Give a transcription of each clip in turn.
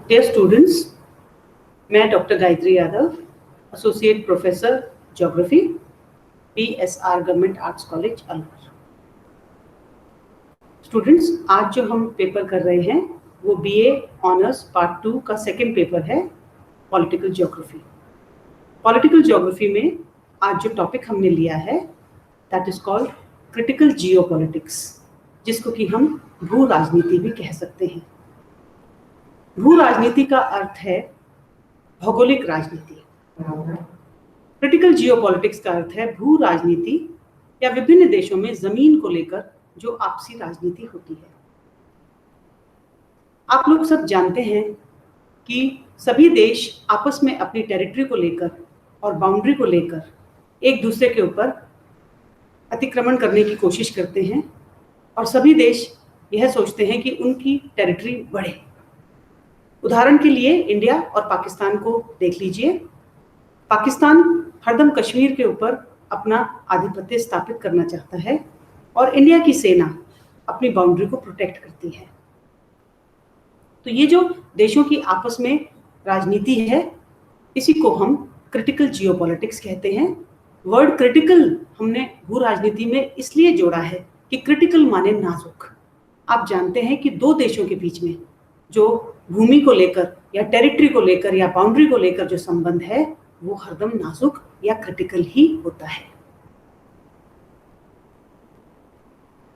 Dear students, मैं doctor Gayatri Yadav, associate professor geography, PSR government arts college Alwar. Students, आज जो हम पेपर कर रहे हैं वो BA ऑनर्स पार्ट 2 का सेकंड पेपर है, पॉलिटिकल ज्योग्राफी। पॉलिटिकल ज्योग्राफी में आज जो टॉपिक हमने लिया है that is called critical geopolitics, जिसको कि हम भू राजनीति भी कह सकते हैं। भू राजनीति का अर्थ है भौगोलिक राजनीति। क्रिटिकल जियोपॉलिटिक्स का अर्थ है भू राजनीति या विभिन्न देशों में जमीन को लेकर जो आपसी राजनीति होती है। आप लोग सब जानते हैं कि सभी देश आपस में अपनी टेरिटरी को लेकर और बाउंड्री को लेकर एक दूसरे के ऊपर अतिक्रमण करने की कोशिश करते हैं और सभी देश यह सोचते हैं कि उनकी टेरिटरी बढ़े। उदाहरण के लिए इंडिया और पाकिस्तान को देख लीजिए। पाकिस्तान हरदम कश्मीर के ऊपर अपना आधिपत्य स्थापित करना चाहता है और इंडिया की सेना अपनी बाउंड्री को प्रोटेक्ट करती है। तो ये जो देशों की आपस में राजनीति है, इसी को हम क्रिटिकल जियोपॉलिटिक्स कहते हैं। वर्ड क्रिटिकल हमने भू राजनीति में इसलिए जोड़ा है कि क्रिटिकल माने नाजुक। आप जानते हैं कि दो देशों के बीच में जो भूमि को लेकर या टेरिटरी को लेकर या बाउंड्री को लेकर जो संबंध है वो हरदम नाजुक या क्रिटिकल ही होता है।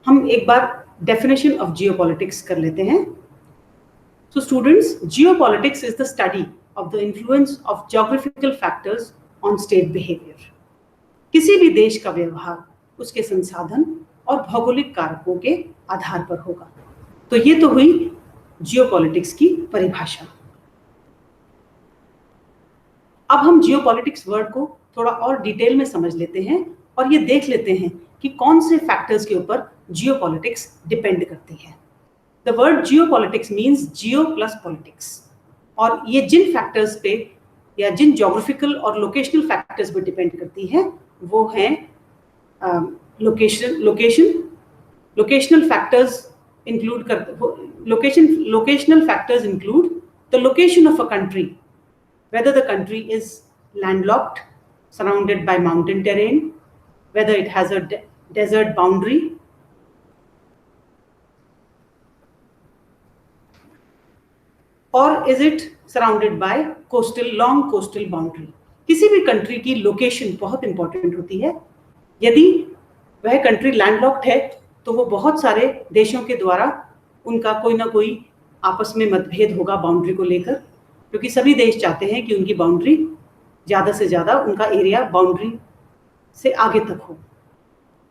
हम एक बार डेफिनेशन ऑफ जियोपॉलिटिक्स कर लेते हैं। So students, geopolitics is the study of the influence of geographical factors on state behaviour. किसी भी देश का व्यवहार उसके संसाधन और भौगोलिक कारकों के आधार पर होगा। तो ये तो हुई जियोपॉलिटिक्स की परिभाषा। अब हम जियोपॉलिटिक्स वर्ड को थोड़ा और डिटेल में समझ लेते हैं और ये देख लेते हैं कि कौन से फैक्टर्स के ऊपर जियोपॉलिटिक्स डिपेंड करती है। The word geopolitics means Jio plus politics, और ये जिन फैक्टर्स पे या जिन ज्योग्राफिकल और लोकेशनल फैक्टर्स पे डिपेंड करती है वो हैं locational factors include locational factors include the location of a country, whether the country is landlocked, surrounded by mountain terrain, whether it has a desert boundary, or is it surrounded by long coastal boundary. किसी भी country की location बहुत important होती है। यदि वह country landlocked है तो वो बहुत सारे देशों के द्वारा उनका कोई ना कोई आपस में मतभेद होगा बाउंड्री को लेकर, क्योंकि सभी देश चाहते हैं कि उनकी बाउंड्री ज़्यादा से ज़्यादा उनका एरिया बाउंड्री से आगे तक हो।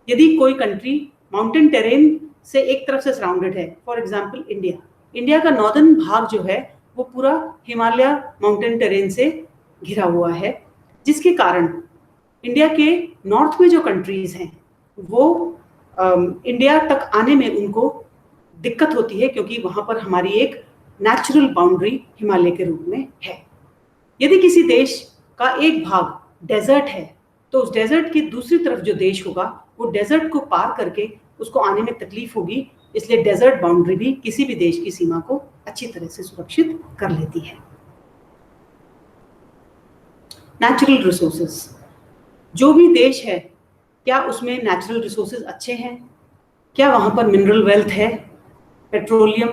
यदि कोई कंट्री माउंटेन टेरेन से एक तरफ से सराउंडेड है, फॉर एग्जांपल इंडिया का नॉर्दर्न भाग जो है वो पूरा हिमालय माउंटेन टेरेन से घिरा हुआ है, जिसके कारण इंडिया के नॉर्थ में जो कंट्रीज़ हैं वो इंडिया तक आने में उनको दिक्कत होती है, क्योंकि वहाँ पर हमारी एक नेचुरल बाउंड्री हिमालय के रूप में है। यदि किसी देश का एक भाग डेजर्ट है तो उस डेजर्ट की दूसरी तरफ जो देश होगा वो डेजर्ट को पार करके उसको आने में तकलीफ होगी, इसलिए डेजर्ट बाउंड्री भी किसी भी देश की सीमा को अच्छी तरह से सुरक्षित कर लेती है। नेचुरल रिसोर्सेज, जो भी देश है क्या उसमें नेचुरल रिसोर्सेज अच्छे हैं, क्या वहाँ पर मिनरल वेल्थ है, पेट्रोलियम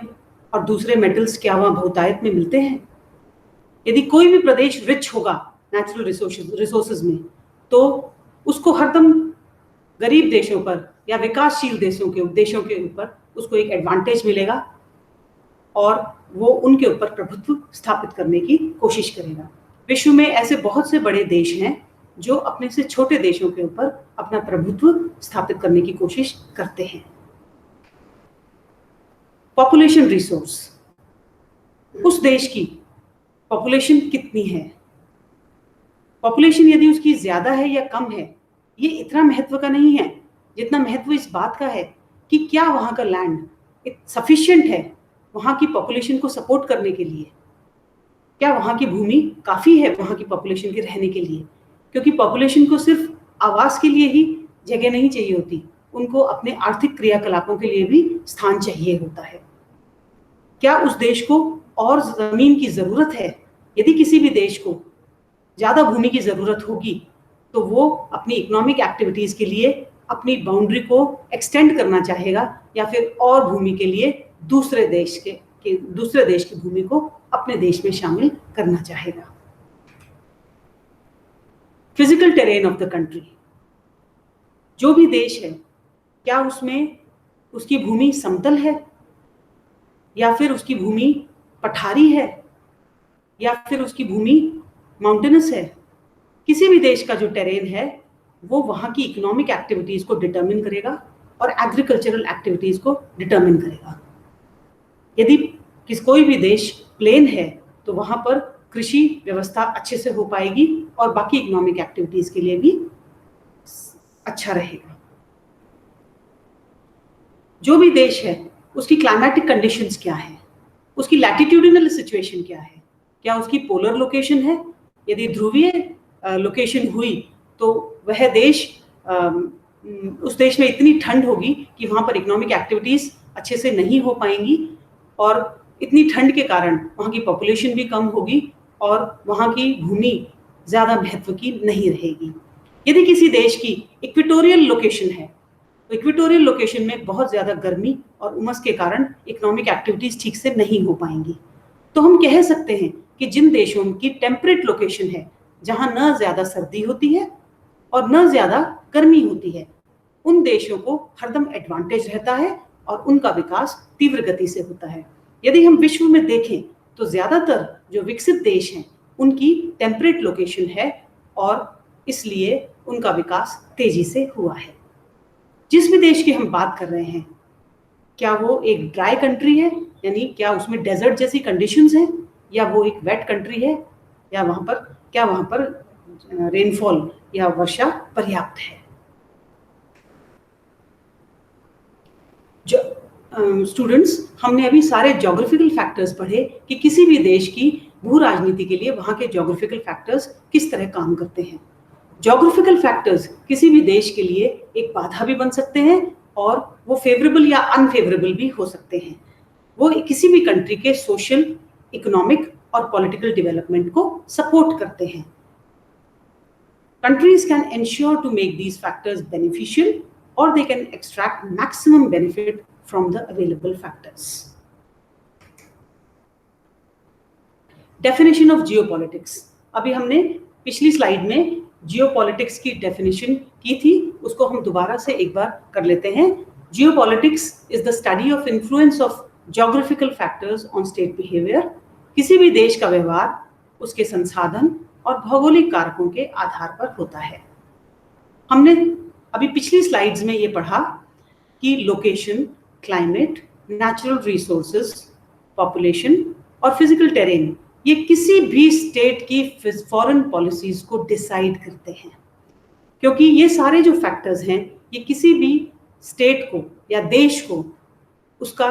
और दूसरे मेटल्स क्या वहाँ बहुतायत में मिलते हैं। यदि कोई भी प्रदेश रिच होगा नेचुरल रिसोर्सेज में तो उसको हरदम गरीब देशों पर या विकासशील देशों के ऊपर उसको एक एडवांटेज मिलेगा और वो उनके ऊपर प्रभुत्व स्थापित करने की कोशिश करेगा। विश्व में ऐसे बहुत से बड़े देश हैं जो अपने से छोटे देशों के ऊपर अपना प्रभुत्व स्थापित करने की कोशिश करते हैं। पॉपुलेशन रिसोर्स, उस देश की पॉपुलेशन कितनी है। पॉपुलेशन यदि उसकी ज्यादा है या कम है ये इतना महत्व का नहीं है जितना महत्व इस बात का है कि क्या वहाँ का लैंड सफिशिएंट है वहाँ की पॉपुलेशन को सपोर्ट करने के लिए। क्या वहाँ की भूमि काफ़ी है वहाँ की पॉपुलेशन के रहने के लिए, क्योंकि पॉपुलेशन को सिर्फ आवास के लिए ही जगह नहीं चाहिए होती, उनको अपने आर्थिक क्रियाकलापों के लिए भी स्थान चाहिए होता है। क्या उस देश को और जमीन की जरूरत है? यदि किसी भी देश को ज्यादा भूमि की जरूरत होगी तो वो अपनी इकोनॉमिक एक्टिविटीज के लिए अपनी बाउंड्री को एक्सटेंड करना चाहेगा या फिर और भूमि के लिए दूसरे देश की भूमि को अपने देश में शामिल करना चाहेगा। Physical terrain of the country, जो भी देश है क्या उसमें उसकी भूमि समतल है या फिर उसकी भूमि पठारी है या फिर उसकी भूमि माउंटेनस है। किसी भी देश का जो टेरेन है वो वहाँ की इकोनॉमिक एक्टिविटीज को डिटरमिन करेगा और एग्रीकल्चरल एक्टिविटीज को डिटरमिन करेगा। यदि कोई भी देश प्लेन है तो वहाँ पर कृषि व्यवस्था अच्छे से हो पाएगी और बाकी इकोनॉमिक एक्टिविटीज के लिए भी अच्छा रहेगा। जो भी देश है उसकी क्लाइमेटिक कंडीशंस क्या है, उसकी लैटिट्यूडिनल सिचुएशन क्या है, क्या उसकी पोलर लोकेशन है। यदि ध्रुवीय लोकेशन हुई तो वह देश उस देश में इतनी ठंड होगी कि वहाँ पर इकोनॉमिक एक्टिविटीज अच्छे से नहीं हो पाएंगी और इतनी ठंड के कारण वहाँ की पॉपुलेशन भी कम होगी और वहाँ की भूमि ज़्यादा महत्व की नहीं रहेगी। यदि किसी देश की इक्वेटोरियल लोकेशन है तो इक्वेटोरियल लोकेशन में बहुत ज़्यादा गर्मी और उमस के कारण इकोनॉमिक एक्टिविटीज ठीक से नहीं हो पाएंगी। तो हम कह सकते हैं कि जिन देशों की टेम्परेट लोकेशन है, जहाँ न ज़्यादा सर्दी होती है और न ज़्यादा गर्मी होती है, उन देशों को हरदम एडवांटेज रहता है और उनका विकास तीव्र गति से होता है। यदि हम विश्व में देखें तो ज़्यादातर जो विकसित देश हैं उनकी टेम्परेट लोकेशन है और इसलिए उनका विकास तेजी से हुआ है। जिस भी देश की हम बात कर रहे हैं, क्या वो एक ड्राई कंट्री है, यानी क्या उसमें डेजर्ट जैसी कंडीशंस हैं, या वो एक वेट कंट्री है, या वहाँ पर रेनफॉल या वर्षा पर्याप्त है। स्टूडेंट्स, हमने अभी सारे ज्योग्राफिकल फैक्टर्स पढ़े कि किसी भी देश की भू राजनीति के लिए वहाँ के ज्योग्राफिकल फैक्टर्स किस तरह काम करते हैं। ज्योग्राफिकल फैक्टर्स किसी भी देश के लिए एक बाधा भी बन सकते हैं और वो फेवरेबल या अनफेवरेबल भी हो सकते हैं। वो किसी भी कंट्री के सोशल, इकोनॉमिक और पॉलिटिकल डेवलपमेंट को सपोर्ट करते हैं। Countries can ensure to make these factors beneficial or they can extract maximum benefit from the available factors. Definition of geopolitics. अभी हमने पिछली स्लाइड में जियोपॉलिटिक्स की डेफिनेशन की थी, उसको हम दोबारा से एक बार कर लेते हैं। Geopolitics is the study of influence of geographical factors on state behaviour. किसी भी देश का व्यवहार उसके संसाधन और भौगोलिक कारकों के आधार पर होता है। हमने अभी पिछली स्लाइड्स में ये पढ़ा कि location, climate, natural resources, population और फिजिकल टेरेन ये किसी भी स्टेट की फॉरेन पॉलिसीज को डिसाइड करते हैं, क्योंकि ये सारे जो फैक्टर्स हैं ये किसी भी स्टेट को या देश को उसका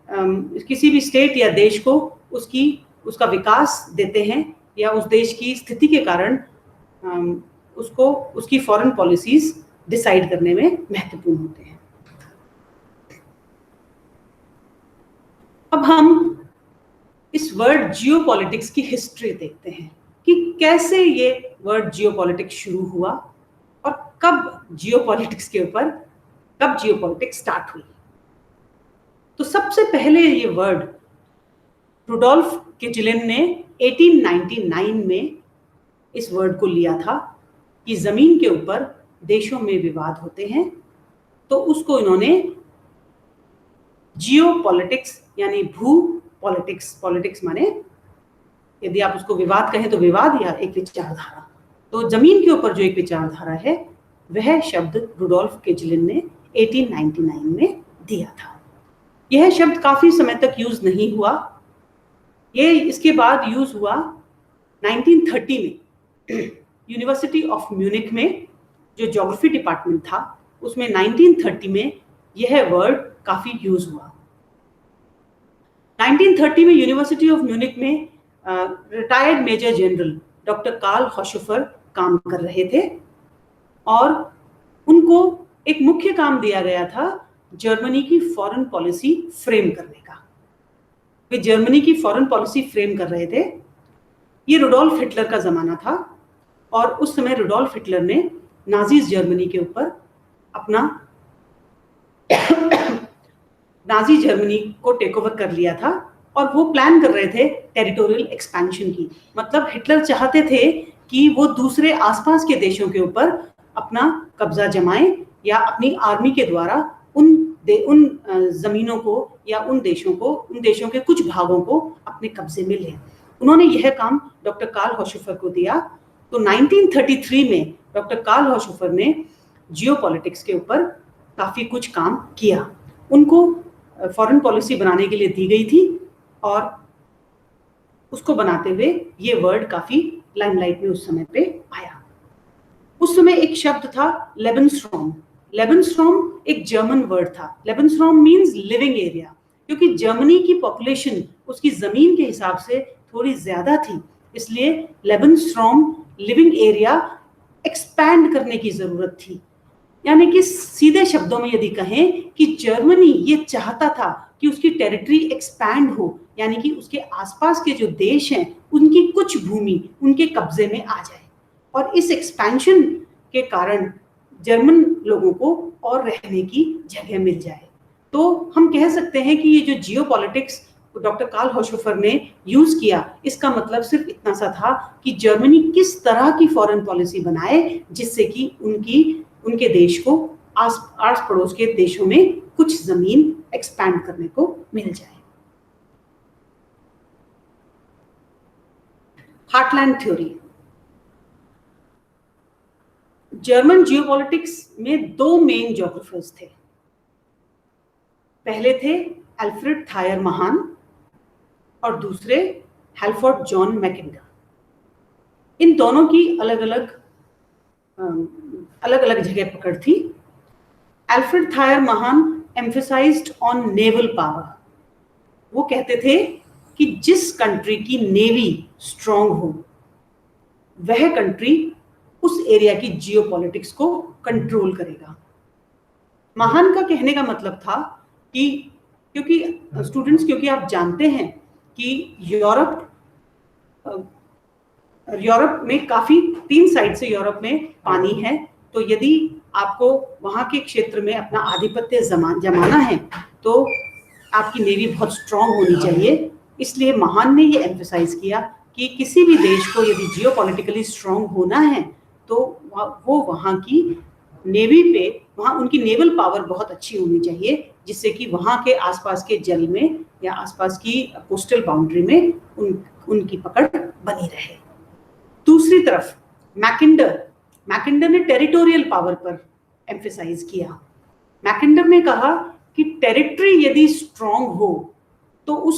किसी भी स्टेट या देश को उसका विकास देते हैं या उस देश की स्थिति के कारण उसको उसकी फॉरेन पॉलिसीज डिसाइड करने में महत्वपूर्ण होते हैं। अब हम इस वर्ड जियोपॉलिटिक्स की हिस्ट्री देखते हैं कि कैसे ये वर्ड जियोपॉलिटिक्स शुरू हुआ और कब जियोपॉलिटिक्स स्टार्ट हुई। तो सबसे पहले ये वर्ड रुडोल्फ किटलेन ने 1899 में इस वर्ड को लिया था कि जमीन के ऊपर देशों में विवाद होते हैं, तो उसको इन्होंने जियोपॉलिटिक्स यानी भू पॉलिटिक्स माने यदि आप उसको विवाद कहें तो विवाद या एक विचारधारा, तो जमीन के ऊपर जो एक विचारधारा है वह शब्द रुडोल्फ किटलेन ने 1899 में दिया था। यह शब्द काफी समय तक यूज नहीं हुआ, ये इसके बाद यूज हुआ 1930 में यूनिवर्सिटी ऑफ म्यूनिख में जो ज्योग्राफी डिपार्टमेंट था उसमें 1930 में यह वर्ड काफी यूज हुआ। 1930 में यूनिवर्सिटी ऑफ म्यूनिख में retired major general doctor Karl Haushofer काम कर रहे थे और उनको एक मुख्य काम दिया गया था जर्मनी की फॉरेन पॉलिसी फ्रेम करने का। वे जर्मनी की फॉरेन पॉलिसी फ्रेम कर रहे थे। ये रुडोल्फ हिटलर का जमाना था और उस समय रुडोल्फ हिटलर ने नाजीज जर्मनी के ऊपर अपना नाजी जर्मनी को टेक ओवर कर लिया था और वो प्लान कर रहे थे टेरिटोरियल एक्सपेंशन की। मतलब हिटलर चाहते थे कि वो दूसरे आसपास के देशों के ऊपर अपना कब्जा जमाएं या अपनी आर्मी के द्वारा उन जमीनों को या उन देशों के कुछ भागों को अपने कब्जे में लें। उन्होंने यह काम डॉक्टर कार्ल हॉशोफर को दिया। तो 1933 में डॉक्टर कार्ल हॉशोफर ने जियोपॉलिटिक्स के ऊपर काफी कुछ काम किया। उनको फॉरेन पॉलिसी बनाने के लिए दी गई थी और उसको बनाते हुए ये वर्ड काफी लाइमलाइट में उस समय पे आया। उस समय एक शब्द था लेबेनस्ट्रॉम। लेबेनस्ट्रॉम एक जर्मन वर्ड था। लेबेनस्ट्रॉम मींस लिविंग एरिया, क्योंकि जर्मनी की पॉपुलेशन उसकी जमीन के हिसाब से थोड़ी ज्यादा थी, इसलिए लेबेनस्ट्रॉम लिविंग एरिया एक्सपैंड करने की जरूरत थी। यानी कि सीधे शब्दों में यदि कहें कि जर्मनी ये चाहता था कि उसकी टेरिटरी एक्सपैंड हो, यानी कि उसके आसपास के जो देश हैं उनकी कुछ भूमि उनके कब्जे में आ जाए और इस एक्सपेंशन के कारण जर्मन लोगों को और रहने की जगह मिल जाए। तो हम कह सकते हैं कि ये जो जियोपॉलिटिक्स डॉक्टर कार्ल हॉशोफर ने यूज किया, इसका मतलब सिर्फ इतना सा था कि जर्मनी किस तरह की फॉरेन पॉलिसी बनाए जिससे कि उनके देश को आस पड़ोस के देशों में कुछ जमीन एक्सपैंड करने को मिल जाए। Heartland theory. जर्मन जियोपॉलिटिक्स में दो मेन ज्योग्राफर्स थे। पहले थे एल्फ्रेड थायर महान और दूसरे हेल्फोर्ड जॉन मैकिंडर। इन दोनों की अलग अलग जगह पकड़ थी। एल्फ्रेड थायर महान एम्फेसाइज्ड ऑन नेवल पावर। वो कहते थे कि जिस कंट्री की नेवी स्ट्रांग हो वह कंट्री उस एरिया की जियोपॉलिटिक्स को कंट्रोल करेगा। महान का कहने का मतलब था कि क्योंकि आप जानते हैं कि यूरोप में काफी 3 साइड से यूरोप में पानी है, तो यदि आपको वहां के क्षेत्र में अपना आधिपत्य जमाना है तो आपकी नेवी बहुत स्ट्रांग होनी चाहिए। इसलिए महान ने ये एम्फसाइज किया कि किसी भी देश को यदि जियोपॉलिटिकली स्ट्रांग होना है तो वो वहां की नेवी पे उनकी नेवल पावर बहुत अच्छी होनी चाहिए, जिससे कि वहां के आसपास के जल में या आसपास की कोस्टल बाउंड्री में उनकी पकड़ बनी रहे। दूसरी तरफ मैकिंडर ने टेरिटोरियल पावर पर एम्फसाइज किया। मैकिंडर ने कहा कि टेरिटरी यदि स्ट्रांग हो तो वो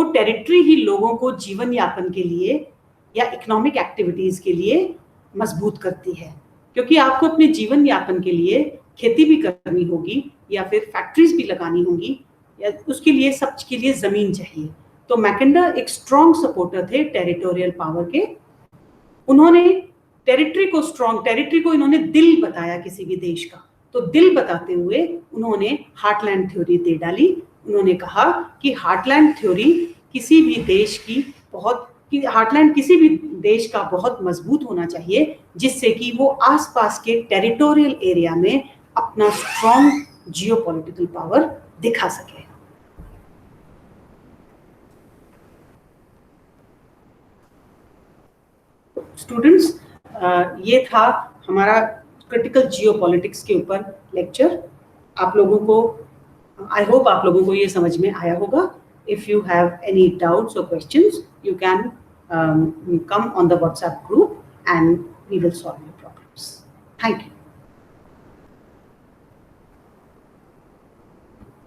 टेरिटरी ही लोगों को जीवन यापन के लिए या इकोनॉमिक एक्टिविटीज के लिए मजबूत करती है, क्योंकि आपको अपने जीवन यापन के लिए खेती भी करनी होगी या फिर फैक्ट्रीज भी लगानी होगी या उसके लिए सबके लिए जमीन चाहिए। तो मैकिंडर एक स्ट्रांग सपोर्टर थे टेरिटोरियल पावर के। उन्होंने टेरिटरी को इन्होंने दिल बताया किसी भी देश का। तो दिल बताते हुए उन्होंने हार्टलैंड थ्योरी दे डाली। उन्होंने कहा कि हार्टलैंड किसी भी देश का बहुत मजबूत होना चाहिए, जिससे कि वो आसपास के टेरिटोरियल एरिया में अपना स्ट्रॉन्ग जियोपॉलिटिकल पावर दिखा सके। स्टूडेंट्स, ये था हमारा क्रिटिकल जियोपॉलिटिक्स के ऊपर लेक्चर। आप लोगों को आई होप आप लोगों को ये समझ में आया होगा। If you have any doubts or questions, you can come on the WhatsApp group and we will solve your problems. Thank you.